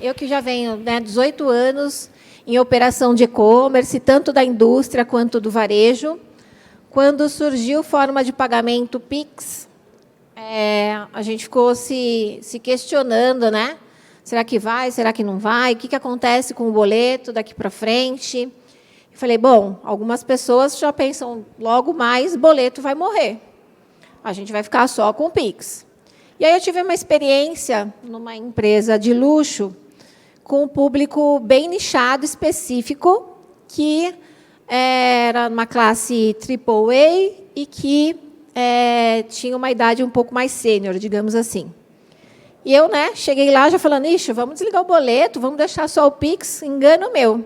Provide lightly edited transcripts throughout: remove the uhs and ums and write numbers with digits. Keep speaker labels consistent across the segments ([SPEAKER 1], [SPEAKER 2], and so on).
[SPEAKER 1] Eu que já venho, 18 anos em operação de e-commerce, tanto da indústria quanto do varejo. Quando surgiu forma de pagamento Pix, a gente ficou se questionando, né? Será que vai? Será que não vai? O que acontece com o boleto daqui para frente? Eu falei, bom, algumas pessoas já pensam, logo mais, boleto vai morrer. A gente vai ficar só com o Pix. E aí eu tive uma experiência numa empresa de luxo, com um público bem nichado, específico, que era uma classe AAA e que tinha uma idade um pouco mais sênior, digamos assim. E eu, cheguei lá já falando, ixi, vamos desligar o boleto, vamos deixar só o Pix, engano meu.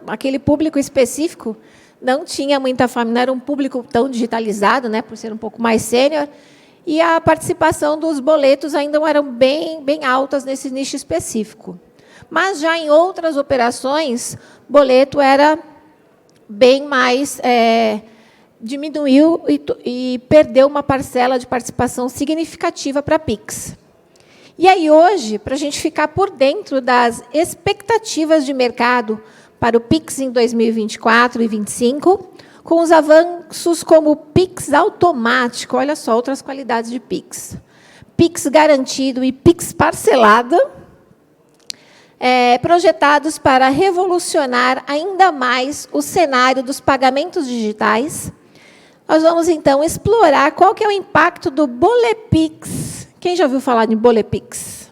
[SPEAKER 1] Aquele público específico não tinha muita família, não era um público tão digitalizado, por ser um pouco mais sênior, e a participação dos boletos ainda eram bem altas nesse nicho específico. Mas já em outras operações, boleto era bem mais, diminuiu e perdeu uma parcela de participação significativa para a Pix. E aí, hoje, para a gente ficar por dentro das expectativas de mercado para o Pix em 2024 e 2025, com os avanços como o Pix automático, olha só, outras qualidades de Pix. Pix garantido e Pix parcelado, projetados para revolucionar ainda mais o cenário dos pagamentos digitais. Nós vamos, então, explorar qual que é o impacto do Bolepix. Quem já ouviu falar de Bolepix?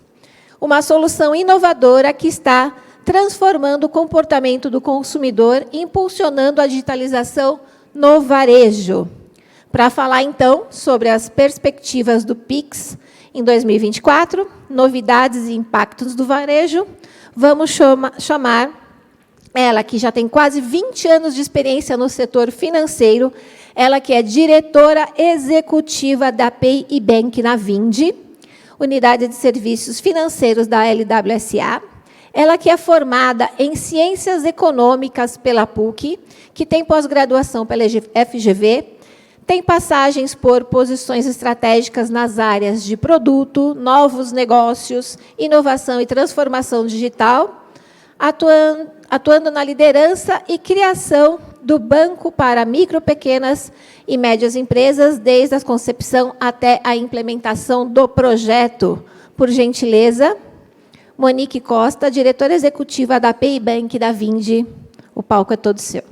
[SPEAKER 1] Uma solução inovadora que está transformando o comportamento do consumidor, impulsionando a digitalização no varejo. Para falar, então, sobre as perspectivas do Pix em 2024, novidades e impactos do varejo, vamos chamar ela, que já tem quase 20 anos de experiência no setor financeiro, ela que é diretora executiva da Pay e Bank na Vindi, Unidade de Serviços Financeiros da LWSA, ela que é formada em Ciências Econômicas pela PUC, que tem pós-graduação pela FGV, tem passagens por posições estratégicas nas áreas de produto, novos negócios, inovação e transformação digital, atuando na liderança e criação do Banco para Micro, Pequenas e Médias Empresas, desde a concepção até a implementação do projeto. Por gentileza, Monique Costa, diretora executiva da Pay Bank da Vindi. O palco é todo seu.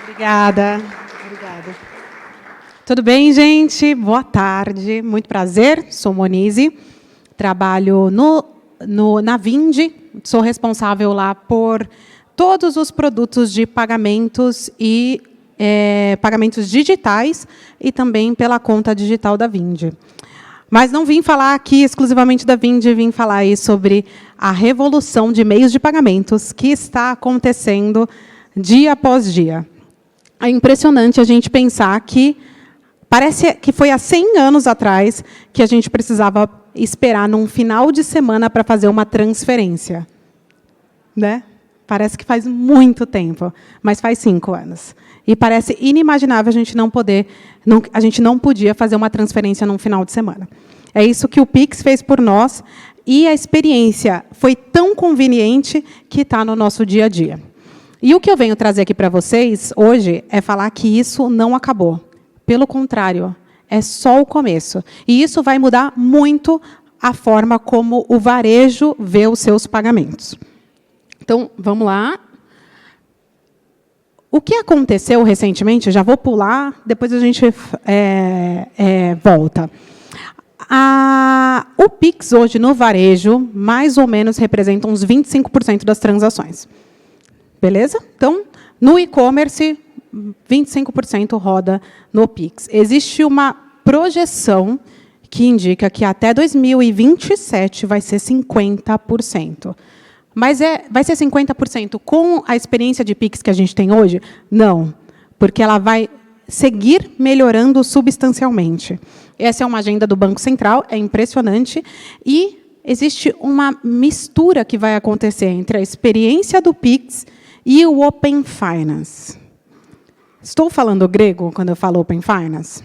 [SPEAKER 2] Obrigada. Tudo bem, gente? Boa tarde. Muito prazer. Sou Monize. Trabalho na Vindi. Sou responsável lá por todos os produtos de pagamentos e pagamentos digitais e também pela conta digital da Vindi. Mas não vim falar aqui exclusivamente da Vindi, vim falar aí sobre a revolução de meios de pagamentos que está acontecendo dia após dia. É impressionante a gente pensar que parece que foi há 100 anos atrás que a gente precisava esperar num final de semana para fazer uma transferência. Parece que faz muito tempo, mas faz 5 anos. E parece inimaginável a gente não podia fazer uma transferência num final de semana. É isso que o Pix fez por nós, e a experiência foi tão conveniente que está no nosso dia a dia. E o que eu venho trazer aqui para vocês hoje é falar que isso não acabou. Pelo contrário, é só o começo. E isso vai mudar muito a forma como o varejo vê os seus pagamentos. Então, vamos lá. O que aconteceu recentemente, já vou pular, depois a gente volta. O Pix, hoje, no varejo, mais ou menos representa uns 25% das transações. Beleza? Então, no e-commerce, 25% roda no Pix. Existe uma projeção que indica que até 2027 vai ser 50%. Mas vai ser 50% com a experiência de Pix que a gente tem hoje? Não, porque ela vai seguir melhorando substancialmente. Essa é uma agenda do Banco Central, é impressionante, e existe uma mistura que vai acontecer entre a experiência do Pix e o Open Finance. Estou falando grego quando eu falo Open Finance?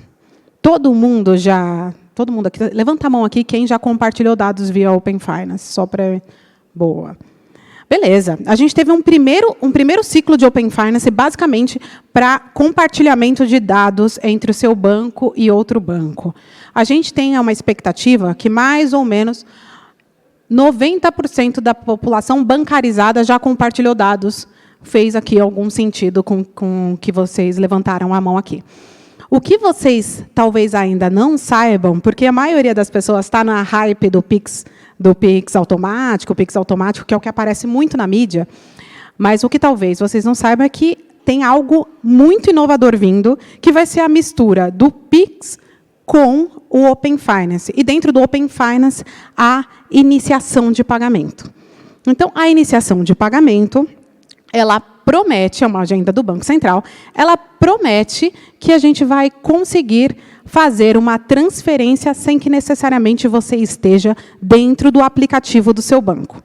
[SPEAKER 2] Todo mundo já Todo mundo aqui. Levanta a mão aqui quem já compartilhou dados via Open Finance. Só para... Boa. Beleza. A gente teve um primeiro ciclo de Open Finance, basicamente, para compartilhamento de dados entre o seu banco e outro banco. A gente tem uma expectativa que, mais ou menos, 90% da população bancarizada já compartilhou dados. Fez aqui algum sentido com que vocês levantaram a mão aqui. O que vocês talvez ainda não saibam, porque a maioria das pessoas está na hype do Pix automático, que é o que aparece muito na mídia, mas o que talvez vocês não saibam é que tem algo muito inovador vindo, que vai ser a mistura do Pix com o Open Finance. E dentro do Open Finance, a iniciação de pagamento. Então, a iniciação de pagamento, ela promete, é uma agenda do Banco Central, ela promete que a gente vai conseguir fazer uma transferência sem que necessariamente você esteja dentro do aplicativo do seu banco.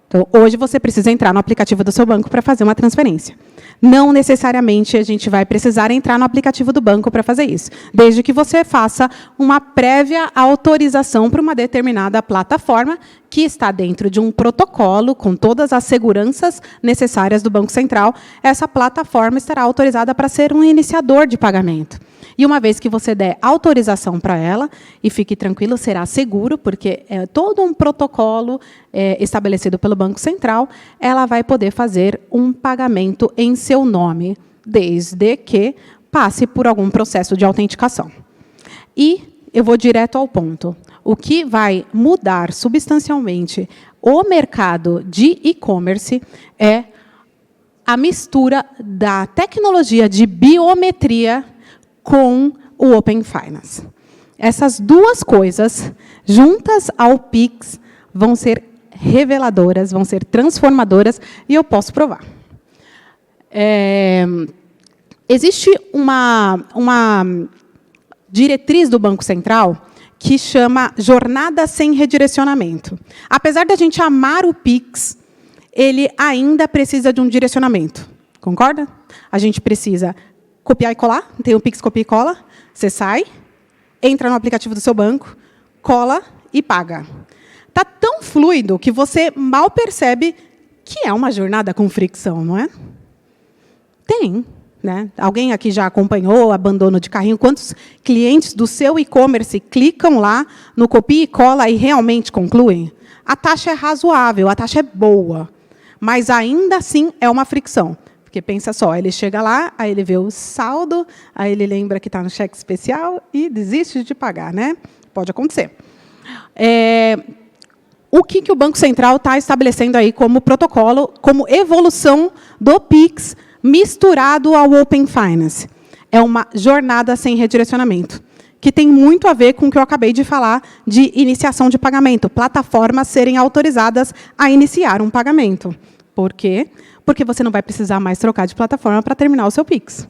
[SPEAKER 2] Então, hoje você precisa entrar no aplicativo do seu banco para fazer uma transferência. Não necessariamente a gente vai precisar entrar no aplicativo do banco para fazer isso, desde que você faça uma prévia autorização para uma determinada plataforma que está dentro de um protocolo com todas as seguranças necessárias do Banco Central. Essa plataforma estará autorizada para ser um iniciador de pagamento. E uma vez que você der autorização para ela, e fique tranquilo, será seguro, porque é todo um protocolo estabelecido pelo Banco Central, ela vai poder fazer um pagamento em seu nome, desde que passe por algum processo de autenticação. E eu vou direto ao ponto. O que vai mudar substancialmente o mercado de e-commerce é a mistura da tecnologia de biometria com o Open Finance. Essas duas coisas, juntas ao Pix, vão ser reveladoras, vão ser transformadoras, e eu posso provar. Existe uma diretriz do Banco Central que chama jornada sem redirecionamento. Apesar da gente amar o Pix, ele ainda precisa de um direcionamento. Concorda? A gente precisa copiar e colar. Tem o Pix copia e cola. Você sai, entra no aplicativo do seu banco, cola e paga. Está tão fluido que você mal percebe que é uma jornada com fricção, não é? Tem. Né? Alguém aqui já acompanhou o abandono de carrinho? Quantos clientes do seu e-commerce clicam lá no copia e cola e realmente concluem? A taxa é razoável, a taxa é boa, mas ainda assim é uma fricção. Porque pensa só, ele chega lá, aí ele vê o saldo, aí ele lembra que está no cheque especial e desiste de pagar. Né? Pode acontecer. O que o Banco Central está estabelecendo aí como protocolo, como evolução do Pix misturado ao Open Finance? É uma jornada sem redirecionamento, que tem muito a ver com o que eu acabei de falar de iniciação de pagamento, plataformas serem autorizadas a iniciar um pagamento. Por quê? Porque você não vai precisar mais trocar de plataforma para terminar o seu Pix.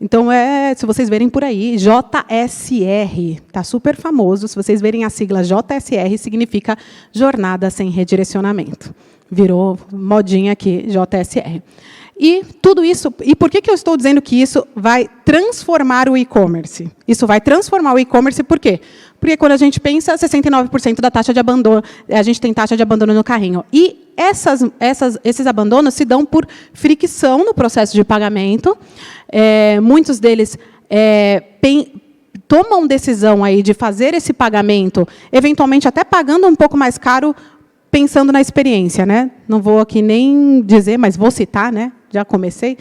[SPEAKER 2] Então, se vocês verem por aí, JSR, está super famoso, se vocês verem a sigla JSR, significa Jornada Sem Redirecionamento. Virou modinha aqui, JSR. E tudo isso, e por que eu estou dizendo que isso vai transformar o e-commerce? Isso vai transformar o e-commerce por quê? Porque quando a gente pensa, 69% da taxa de abandono, a gente tem taxa de abandono no carrinho. E esses abandonos se dão por fricção no processo de pagamento. Muitos deles tomam decisão aí de fazer esse pagamento, eventualmente até pagando um pouco mais caro, pensando na experiência. Né? Não vou aqui nem dizer, mas vou citar, né? Já comecei.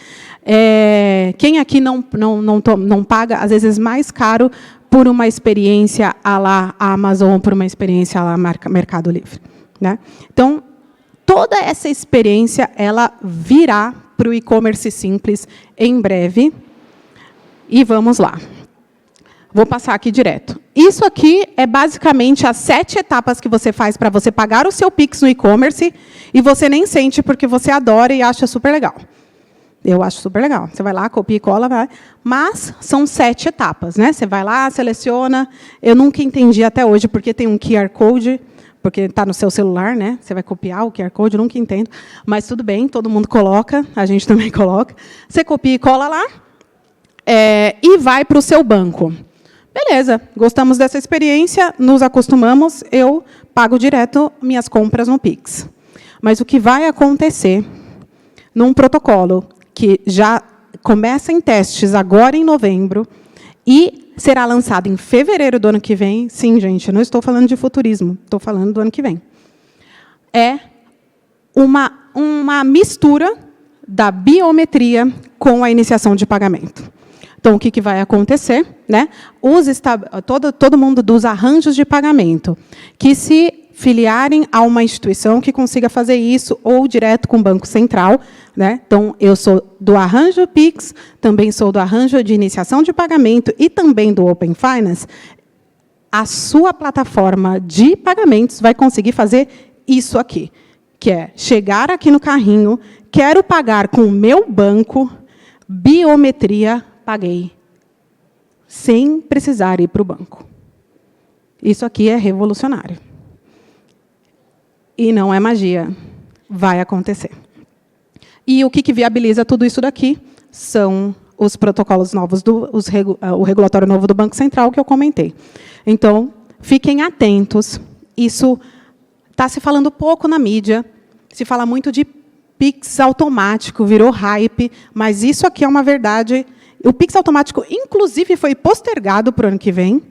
[SPEAKER 2] Quem aqui não paga, às vezes, mais caro por uma experiência à la Amazon, por uma experiência à la Mercado Livre? Né? Então, toda essa experiência ela virá para o e-commerce simples em breve. E vamos lá. Vou passar aqui direto. Isso aqui é basicamente as 7 etapas que você faz para você pagar o seu Pix no e-commerce e você nem sente porque você adora e acha super legal. Eu acho super legal. Você vai lá, copia e cola, vai. Mas são 7 etapas. Né? Você vai lá, seleciona. Eu nunca entendi até hoje porque tem um QR Code, porque está no seu celular, né? Você vai copiar o QR Code, eu nunca entendo. Mas tudo bem, todo mundo coloca, a gente também coloca. Você copia e cola lá e vai para o seu banco. Beleza, gostamos dessa experiência, nos acostumamos, eu pago direto minhas compras no Pix. Mas o que vai acontecer num protocolo que já começa em testes agora em novembro e será lançado em fevereiro do ano que vem, sim, gente, eu não estou falando de futurismo, estou falando do ano que vem, é uma mistura da biometria com a iniciação de pagamento. Então, o que vai acontecer? Né? Todo mundo dos arranjos de pagamento que se filiarem a uma instituição que consiga fazer isso, ou direto com o Banco Central. Né? Então, eu sou do arranjo Pix, também sou do arranjo de iniciação de pagamento e também do Open Finance. A sua plataforma de pagamentos vai conseguir fazer isso aqui, que é chegar aqui no carrinho, quero pagar com o meu banco, biometria, paguei, sem precisar ir para o banco. Isso aqui é revolucionário. E não é magia. Vai acontecer. E o que viabiliza tudo isso daqui são os protocolos novos, o regulatório novo do Banco Central, que eu comentei. Então, fiquem atentos. Isso está se falando pouco na mídia, se fala muito de Pix automático, virou hype, mas isso aqui é uma verdade. O Pix automático, inclusive, foi postergado para o ano que vem,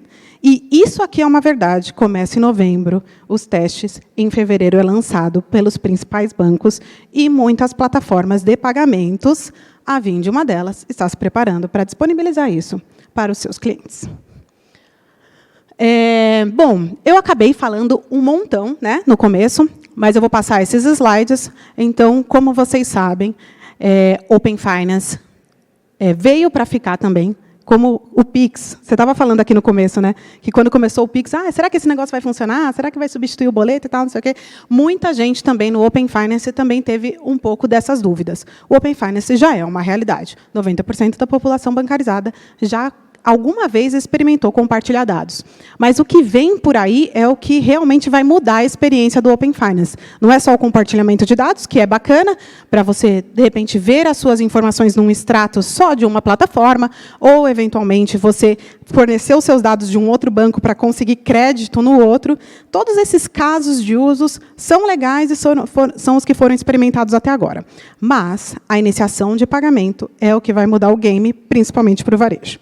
[SPEAKER 2] e isso aqui é uma verdade. Começa em novembro, os testes, em fevereiro é lançado pelos principais bancos e muitas plataformas de pagamentos, a Vindi, uma delas, está se preparando para disponibilizar isso para os seus clientes. Bom, eu acabei falando um montão, né, no começo, mas eu vou passar esses slides. Então, como vocês sabem, Open Finance veio para ficar também, como o Pix. Você estava falando aqui no começo, né, que quando começou o Pix, será que esse negócio vai funcionar? Será que vai substituir o boleto e tal, não sei o quê? Muita gente também no Open Finance também teve um pouco dessas dúvidas. O Open Finance já é uma realidade. 90% da população bancarizada já alguma vez experimentou compartilhar dados. Mas o que vem por aí é o que realmente vai mudar a experiência do Open Finance. Não é só o compartilhamento de dados, que é bacana, para você, de repente, ver as suas informações num extrato só de uma plataforma, ou, eventualmente, você fornecer os seus dados de um outro banco para conseguir crédito no outro. Todos esses casos de usos são legais e são os que foram experimentados até agora. Mas a iniciação de pagamento é o que vai mudar o game, principalmente para o varejo.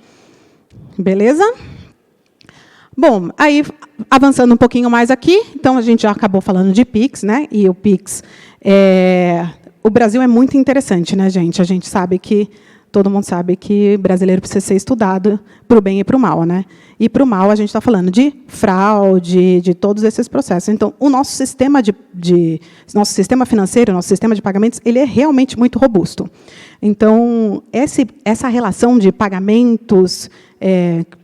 [SPEAKER 2] Beleza? Bom, aí, avançando um pouquinho mais aqui, então, a gente já acabou falando de Pix, né? E o Pix, o Brasil é muito interessante, né, gente? A gente sabe que, todo mundo sabe que brasileiro precisa ser estudado para o bem e para o mal, né? E para o mal, a gente está falando de fraude, de todos esses processos. Então, o nosso sistema nosso sistema financeiro, nosso sistema de pagamentos, ele é realmente muito robusto. Então, essa relação de pagamentos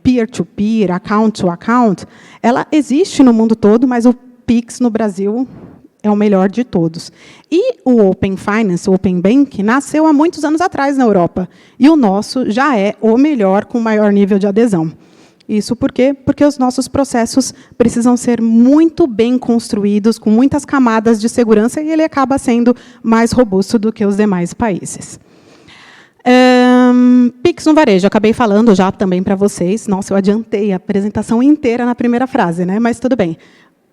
[SPEAKER 2] peer-to-peer, account-to-account, ela existe no mundo todo, mas o Pix no Brasil é o melhor de todos. E o Open Finance, o Open Bank, nasceu há muitos anos atrás na Europa. E o nosso já é o melhor, com maior nível de adesão. Isso por quê? Porque os nossos processos precisam ser muito bem construídos, com muitas camadas de segurança, e ele acaba sendo mais robusto do que os demais países. Pix no varejo, acabei falando já também para vocês. Nossa, eu adiantei a apresentação inteira na primeira frase, né? Mas tudo bem.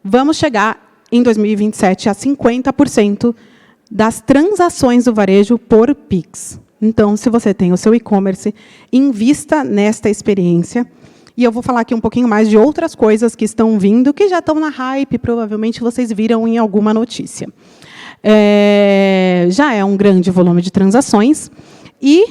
[SPEAKER 2] Vamos chegar, em 2027, a 50% das transações do varejo por Pix. Então, se você tem o seu e-commerce, invista nesta experiência. E eu vou falar aqui um pouquinho mais de outras coisas que estão vindo, que já estão na hype, provavelmente vocês viram em alguma notícia. Já é um grande volume de transações. E,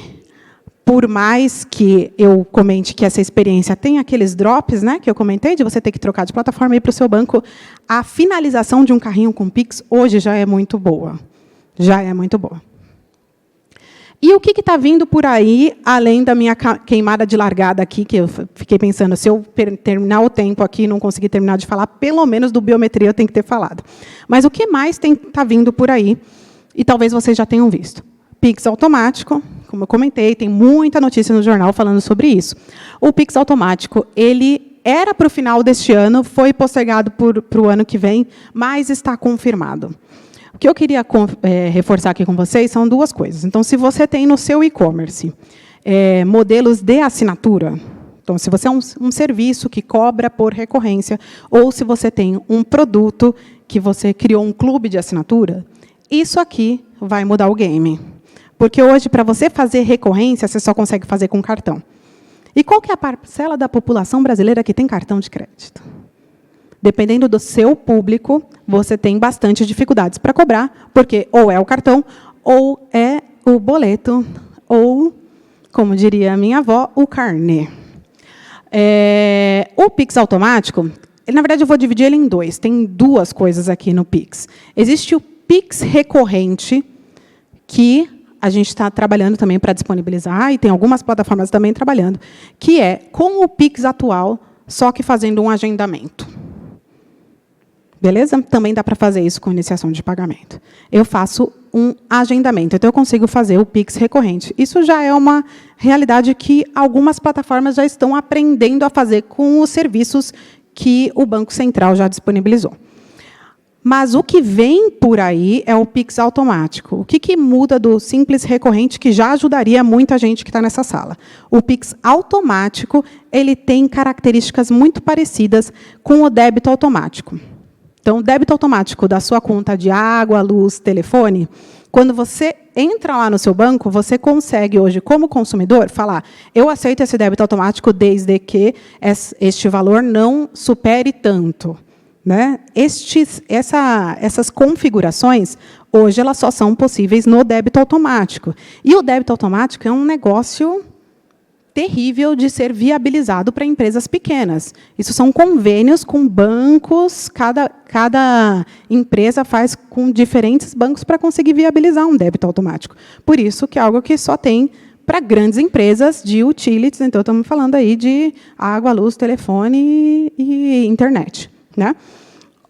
[SPEAKER 2] por mais que eu comente que essa experiência tem aqueles drops, né, que eu comentei, de você ter que trocar de plataforma e ir para o seu banco, a finalização de um carrinho com Pix hoje já é muito boa. Já é muito boa. E o que está vindo por aí, além da minha queimada de largada aqui, que eu fiquei pensando, se eu terminar o tempo aqui e não conseguir terminar de falar, pelo menos do biometria eu tenho que ter falado. Mas o que mais está vindo por aí, e talvez vocês já tenham visto? Pix automático, como eu comentei, tem muita notícia no jornal falando sobre isso. O Pix automático, ele era para o final deste ano, foi postergado para o ano que vem, mas está confirmado. O que eu queria reforçar aqui com vocês são duas coisas. Então, se você tem no seu e-commerce modelos de assinatura, Então, se você é um serviço que cobra por recorrência, ou se você tem um produto que você criou um clube de assinatura, isso aqui vai mudar o game. Porque hoje, para você fazer recorrência, você só consegue fazer com cartão. E qual que é a parcela da população brasileira que tem cartão de crédito? Dependendo do seu público, você tem bastante dificuldades para cobrar, porque ou é o cartão, ou é o boleto, ou, como diria a minha avó, o carnê. O Pix automático, na verdade, eu vou dividir ele em dois. Tem duas coisas aqui no Pix. Existe o Pix recorrente, que a gente está trabalhando também para disponibilizar, e tem algumas plataformas também trabalhando, que é com o Pix atual, só que fazendo um agendamento. Beleza? Também dá para fazer isso com iniciação de pagamento. Eu faço um agendamento, então eu consigo fazer o Pix recorrente. Isso já é uma realidade que algumas plataformas já estão aprendendo a fazer com os serviços que o Banco Central já disponibilizou. Mas o que vem por aí é o Pix automático. O que muda do simples recorrente, que já ajudaria muita gente que está nessa sala? O Pix automático, ele tem características muito parecidas com o débito automático. Então, o débito automático da sua conta de água, luz, telefone, quando você entra lá no seu banco, você consegue hoje, como consumidor, falar: eu aceito esse débito automático desde que este valor não supere tanto. Né? Essas configurações, hoje, elas só são possíveis no débito automático. E o débito automático é um negócio terrível de ser viabilizado para empresas pequenas. Isso são convênios com bancos, cada empresa faz com diferentes bancos para conseguir viabilizar um débito automático. Por isso que é algo que só tem para grandes empresas de utilities, então estamos falando aí de água, luz, telefone e internet. Né?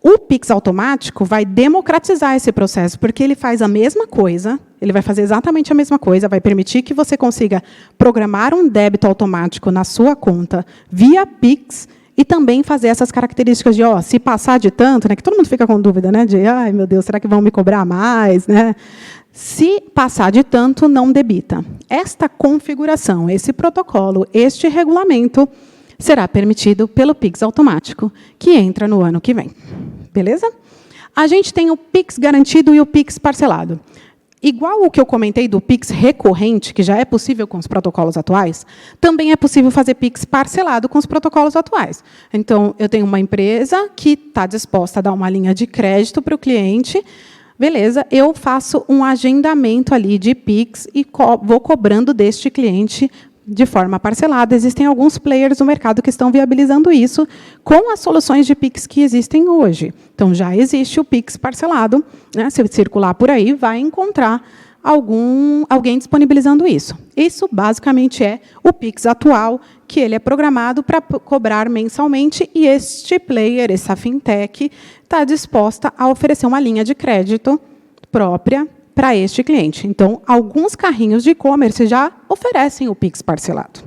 [SPEAKER 2] O Pix automático vai democratizar esse processo, porque ele faz a mesma coisa, ele vai fazer exatamente a mesma coisa, vai permitir que você consiga programar um débito automático na sua conta via Pix e também fazer essas características de, se passar de tanto, né, que todo mundo fica com dúvida, né, de, ai, meu Deus, será que vão me cobrar mais? Né? Se passar de tanto, não debita. Esta configuração, esse protocolo, este regulamento, será permitido pelo Pix automático, que entra no ano que vem. Beleza? A gente tem o Pix garantido e o Pix parcelado. Igual o que eu comentei do Pix recorrente, que já é possível com os protocolos atuais, também é possível fazer Pix parcelado com os protocolos atuais. Então, eu tenho uma empresa que está disposta a dar uma linha de crédito para o cliente, beleza, eu faço um agendamento ali de Pix e vou cobrando deste cliente de forma parcelada. Existem alguns players no mercado que estão viabilizando isso com as soluções de Pix que existem hoje. Então, já existe o Pix parcelado. Né? Se circular por aí, vai encontrar alguém disponibilizando isso. Isso, basicamente, é o Pix atual, que ele é programado para cobrar mensalmente, e este player, essa fintech, está disposta a oferecer uma linha de crédito própria para este cliente. Então, alguns carrinhos de e-commerce já oferecem o Pix parcelado.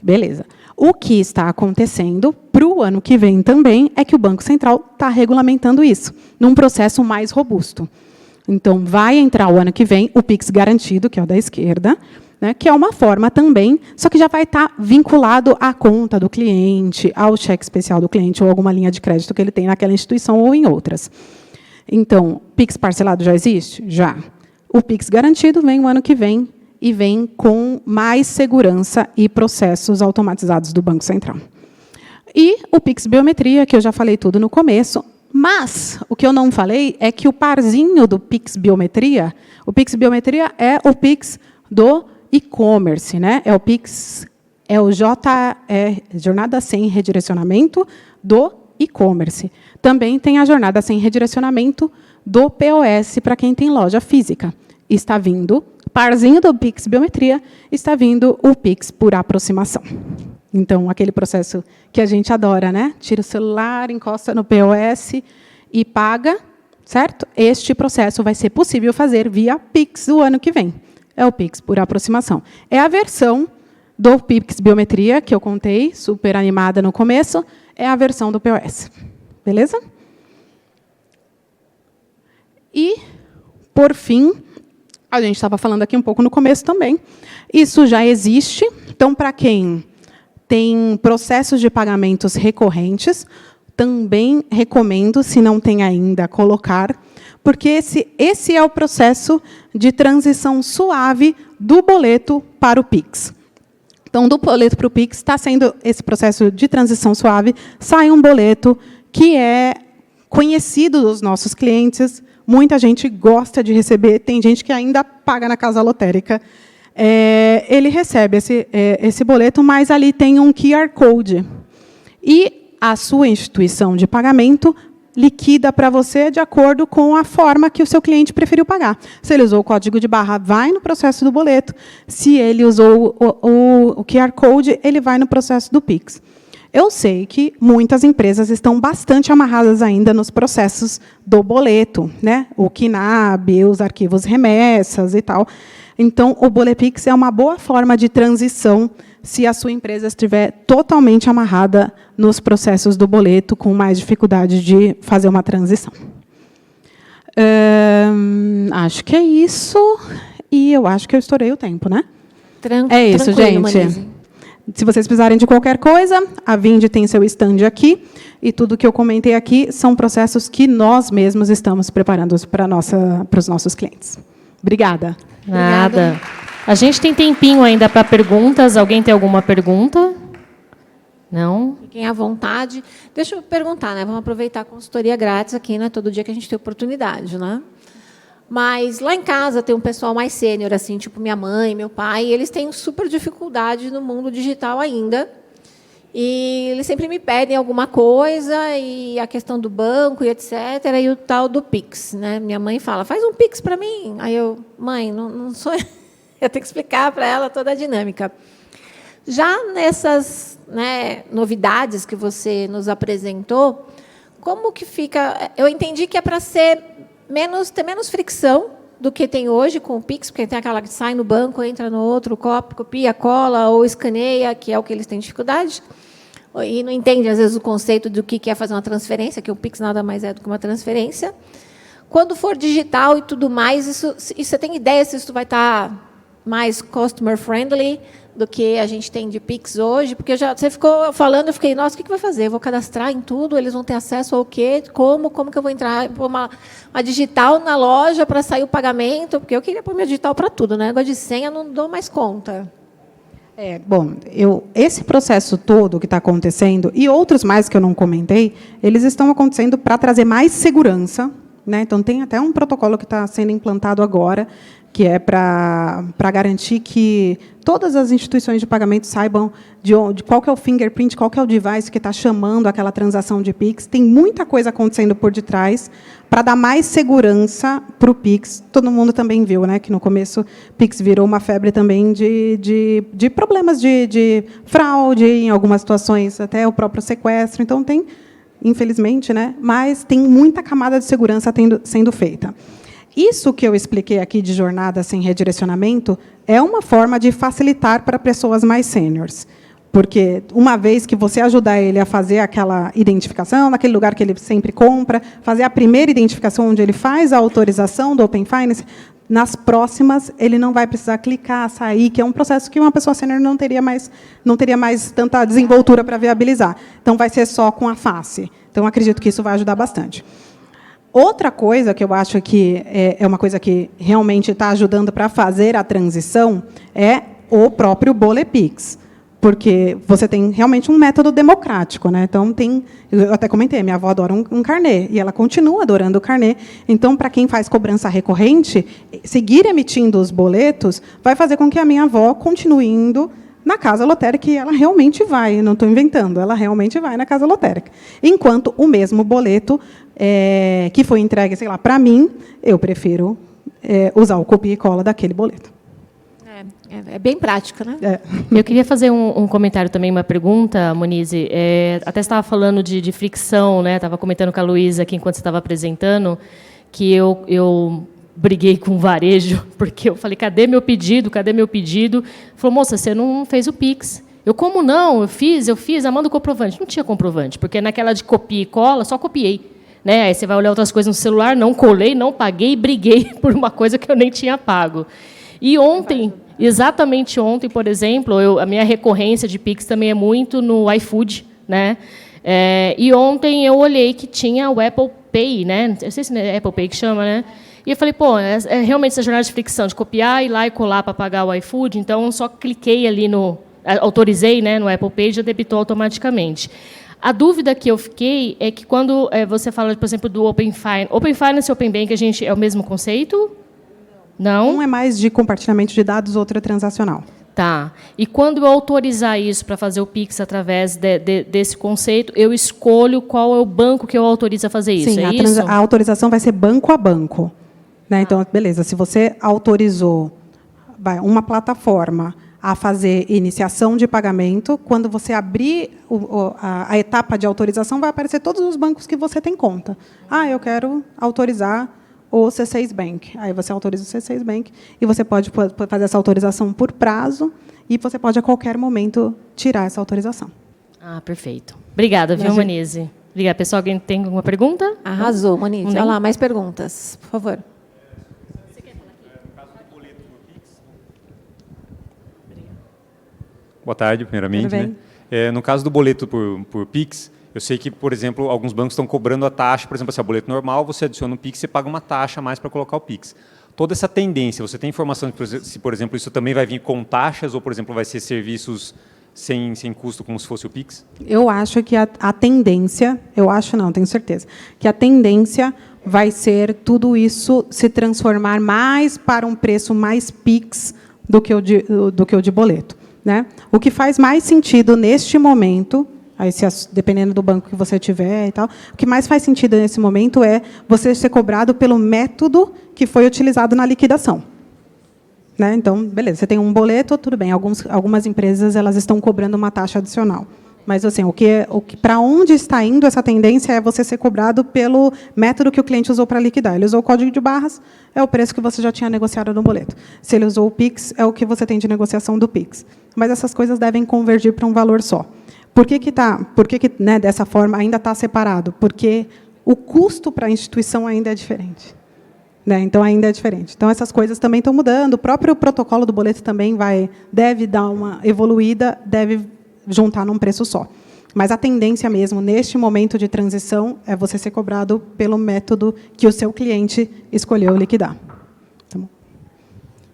[SPEAKER 2] Beleza. O que está acontecendo para o ano que vem também é que o Banco Central está regulamentando isso, num processo mais robusto. Então, vai entrar o ano que vem o Pix garantido, que é o da esquerda, né, que é uma forma também, só que já vai estar vinculado à conta do cliente, ao cheque especial do cliente, ou alguma linha de crédito que ele tem naquela instituição ou em outras. Então, Pix parcelado já existe? Já. O Pix garantido vem o ano que vem e vem com mais segurança e processos automatizados do Banco Central. E o Pix Biometria, que eu já falei tudo no começo, mas o que eu não falei é que o parzinho do Pix Biometria é o Pix do e-commerce, né? É o Pix, é o Jornada Sem Redirecionamento do e-commerce. Também tem a jornada sem redirecionamento do POS para quem tem loja física. Está vindo, parzinho do Pix Biometria, está vindo o Pix por aproximação. Então, aquele processo que a gente adora, né? Tira o celular, encosta no POS e paga, certo? Este processo vai ser possível fazer via Pix o ano que vem. É o Pix por aproximação. É a versão do Pix Biometria, que eu contei, super animada no começo, é a versão do POS. Beleza? E, por fim, a gente estava falando aqui um pouco no começo também, isso já existe. Então, para quem tem processos de pagamentos recorrentes. Também recomendo, se não tem ainda, colocar, porque esse é o processo de transição suave do boleto para o Pix. Então, do boleto para o Pix, está sendo esse processo de transição suave, sai um boleto que é conhecido dos nossos clientes, muita gente gosta de receber, tem gente que ainda paga na casa lotérica. Ele recebe esse boleto, mas ali tem um QR Code. E a sua instituição de pagamento liquida para você de acordo com a forma que o seu cliente preferiu pagar. Se ele usou o código de barra, vai no processo do boleto. Se ele usou o QR Code, ele vai no processo do Pix. Eu sei que muitas empresas estão bastante amarradas ainda nos processos do boleto, né? O KNAB, os arquivos remessas e tal. Então, o Bolepix é uma boa forma de transição se a sua empresa estiver totalmente amarrada nos processos do boleto, com mais dificuldade de fazer uma transição. Acho que é isso. E eu acho que eu estourei o tempo, né? É isso, gente.
[SPEAKER 1] Manise.
[SPEAKER 2] Se vocês precisarem de qualquer coisa, a Vindi tem seu stand aqui. E tudo que eu comentei aqui são processos que nós mesmos estamos preparando para os nossos clientes. Obrigada.
[SPEAKER 3] Nada. A gente tem tempinho ainda para perguntas. Alguém tem alguma pergunta? Não?
[SPEAKER 1] Fiquem à vontade. Deixa eu perguntar, né? Vamos aproveitar a consultoria grátis aqui, né? Todo dia que a gente tem oportunidade, né? Mas lá em casa tem um pessoal mais sênior, assim, tipo minha mãe, meu pai, e eles têm super dificuldade no mundo digital ainda. E eles sempre me pedem alguma coisa, e a questão do banco, e etc., e o tal do Pix, né? Minha mãe fala, faz um Pix para mim. Aí eu, mãe, não sou... Eu tenho que explicar para ela toda a dinâmica. Já nessas, né, novidades que você nos apresentou, como que fica... Eu entendi que é para ter menos fricção do que tem hoje com o Pix, porque tem aquela que sai no banco, entra no outro, copia, cola ou escaneia, que é o que eles têm dificuldade, e não entende, às vezes, o conceito do que é fazer uma transferência, que o Pix nada mais é do que uma transferência. Quando for digital e tudo mais, isso você tem ideia se isso vai estar mais customer friendly do que a gente tem de Pix hoje? Porque você ficou falando, eu fiquei, nossa, o que vai fazer? Eu vou cadastrar em tudo, eles vão ter acesso ao quê? Como que eu vou entrar? Pôr uma digital na loja para sair o pagamento? Porque eu queria pôr minha digital para tudo, né? Negócio de senha, não dou mais conta.
[SPEAKER 2] Bom, esse processo todo que está acontecendo, e outros mais que eu não comentei, eles estão acontecendo para trazer mais segurança, né? Então, tem até um protocolo que está sendo implantado agora, que é para garantir que todas as instituições de pagamento saibam de qual que é o fingerprint, qual que é o device que está chamando aquela transação de Pix. Tem muita coisa acontecendo por detrás para dar mais segurança para o Pix. Todo mundo também viu, né, que no começo Pix virou uma febre também de problemas de fraude, em algumas situações até o próprio sequestro. Então, tem, infelizmente, né, mas tem muita camada de segurança sendo feita. Isso que eu expliquei aqui de jornada sem redirecionamento é uma forma de facilitar para pessoas mais sêniores. Porque, uma vez que você ajudar ele a fazer aquela identificação, naquele lugar que ele sempre compra, fazer a primeira identificação onde ele faz a autorização do Open Finance, nas próximas, ele não vai precisar clicar, sair, que é um processo que uma pessoa sênior não teria mais tanta desenvoltura para viabilizar. Então, vai ser só com a face. Então, acredito que isso vai ajudar bastante. Outra coisa que eu acho que é uma coisa que realmente está ajudando para fazer a transição é o próprio Bolepix, porque você tem realmente um método democrático, né? Então, eu até comentei, minha avó adora um carnê, e ela continua adorando o carnê. Então, para quem faz cobrança recorrente, seguir emitindo os boletos vai fazer com que a minha avó continue indo na casa lotérica, e ela realmente vai, não estou inventando, ela realmente vai na casa lotérica. Enquanto o mesmo boleto que foi entregue, sei lá, para mim, eu prefiro usar o copia e cola daquele boleto.
[SPEAKER 1] É bem prática, né?
[SPEAKER 3] Eu queria fazer um comentário também, uma pergunta, Monize. Até estava falando de fricção, né? Estava comentando com a Luísa aqui enquanto você estava apresentando, que eu briguei com o varejo, porque eu falei, cadê meu pedido? Cadê meu pedido? Falou, moça, você não fez o Pix. Eu, como não? Eu fiz, manda o comprovante. Não tinha comprovante, porque naquela de copia e cola, só copiei. Né? Aí você vai olhar outras coisas no celular, não colei, não paguei, briguei por uma coisa que eu nem tinha pago. E ontem exatamente ontem, por exemplo, a minha recorrência de Pix também é muito no iFood, né? E ontem eu olhei que tinha o Apple Pay, né? Eu não sei se é Apple Pay que chama, né? E eu falei, pô, realmente essa jornada de fricção, de copiar, ir lá e colar para pagar o iFood, então eu só cliquei ali autorizei, né, no Apple Pay, já debitou automaticamente. A dúvida que eu fiquei é que quando você fala, por exemplo, do Open Finance e Open Bank, é o mesmo conceito? Não?
[SPEAKER 2] Um é mais de compartilhamento de dados, outro é transacional.
[SPEAKER 3] Tá. E quando eu autorizar isso para fazer o Pix através desse conceito, eu escolho qual é o banco que eu autorizo a fazer isso,
[SPEAKER 2] Sim,
[SPEAKER 3] isso?
[SPEAKER 2] A autorização vai ser banco a banco. Né? Então, beleza, se você autorizou uma plataforma a fazer iniciação de pagamento, quando você abrir a etapa de autorização, vai aparecer todos os bancos que você tem conta. Eu quero autorizar o C6 Bank. Aí você autoriza o C6 Bank e você pode fazer essa autorização por prazo e você pode, a qualquer momento, tirar essa autorização.
[SPEAKER 3] Perfeito. Obrigada, viu, Monize? Obrigada. Pessoal, alguém tem alguma pergunta?
[SPEAKER 1] Arrasou, Monize. Olha lá, mais perguntas, por favor.
[SPEAKER 4] Boa tarde, primeiramente. Né? No caso do boleto por Pix, eu sei que, por exemplo, alguns bancos estão cobrando a taxa, por exemplo, se é boleto normal, você adiciona o Pix, você paga uma taxa a mais para colocar o Pix. Toda essa tendência, você tem informação de se, por exemplo, isso também vai vir com taxas ou, por exemplo, vai ser serviços sem custo, como se fosse o Pix?
[SPEAKER 2] Eu acho que a tendência, tenho certeza, que a tendência vai ser tudo isso se transformar mais para um preço mais Pix do que o de boleto. Né? O que faz mais sentido neste momento, aí dependendo do banco que você tiver e tal, o que mais faz sentido nesse momento é você ser cobrado pelo método que foi utilizado na liquidação. Né? Então, beleza, você tem um boleto, tudo bem. Algumas empresas elas estão cobrando uma taxa adicional. Mas assim, para onde está indo essa tendência é você ser cobrado pelo método que o cliente usou para liquidar. Ele usou o código de barras, é o preço que você já tinha negociado no boleto. Se ele usou o Pix, é o que você tem de negociação do Pix. Mas essas coisas devem convergir para um valor só. Por que né, dessa forma ainda está separado? Porque o custo para a instituição ainda é diferente. Né? Então, ainda é diferente. Então, essas coisas também estão mudando. O próprio protocolo do boleto também deve dar uma evoluída, deve juntar num preço só. Mas a tendência mesmo, neste momento de transição, é você ser cobrado pelo método que o seu cliente escolheu liquidar. Tá bom.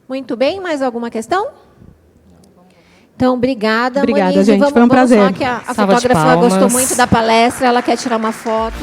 [SPEAKER 1] Muito bem, mais alguma questão? Então, obrigada,
[SPEAKER 2] Obrigada,
[SPEAKER 1] Monize.
[SPEAKER 2] Foi um prazer.
[SPEAKER 1] Vamos lá, que a fotógrafa gostou muito da palestra, ela quer tirar uma foto.